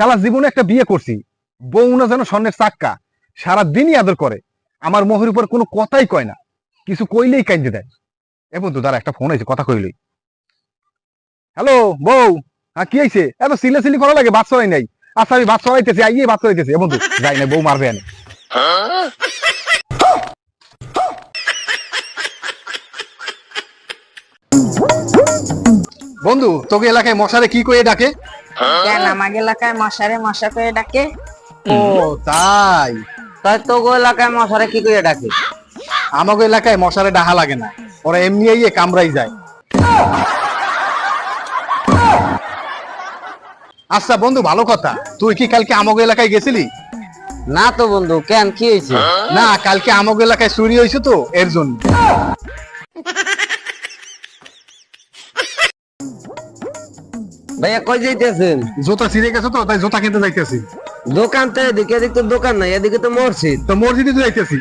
সারা জীবনে একটা বিয়ে করছি, বউ না যেন স্বর্ণের চাক্কা, সারাদিনই আদর করে, আমার মোহের উপর কোনো কথাই কয় না, কিছু কইলেই কাইন্দে দেয়। এ বন্ধু দাঁড়া, একটা ফোন আইছে, কথা কইলই। হ্যালো বউ, হ্যাঁ কি আইছে? এত সিলে করা লাগে, বাদ চড়াই নাই। আচ্ছা আমি বাদ চড়াইতেছি, আইয়ে বাদ চড়াইতেছি। এ বন্ধু যাই না, বউ মারবে আনে। বন্ধু তোকে এলাকায় মশারে কি কয়ে ডাকে? কেন আমার এলাকায় মশারে মশা করে ডাকে? ও তাই? তাই তো গো এলাকায় মশারে কি করে ডাকে? আমাকে এলাকায় মশারে ডাহা লাগে না, ওরা এমনি আইয়ে কামড়াই যায়। আচ্ছা বন্ধু ভালো কথা, তুই কি কালকে আমাকে এলাকায় গেছিলি? না তো বন্ধু, কেন কি হয়েছে? না, কালকে আমাকে এলাকায় চুরি হয়েছে তো, এর জন্য। ভাইয়া কই যাইতেছেন? জুতা ছিঁড়ে গেছে তো, তাই জুতা কিনতে যাইতেছি। দোকান তো এদিকে, এদিকে তো দোকান নাই, এদিকে তো মসজিদ। তো মসজিদে তো যাইতেছি।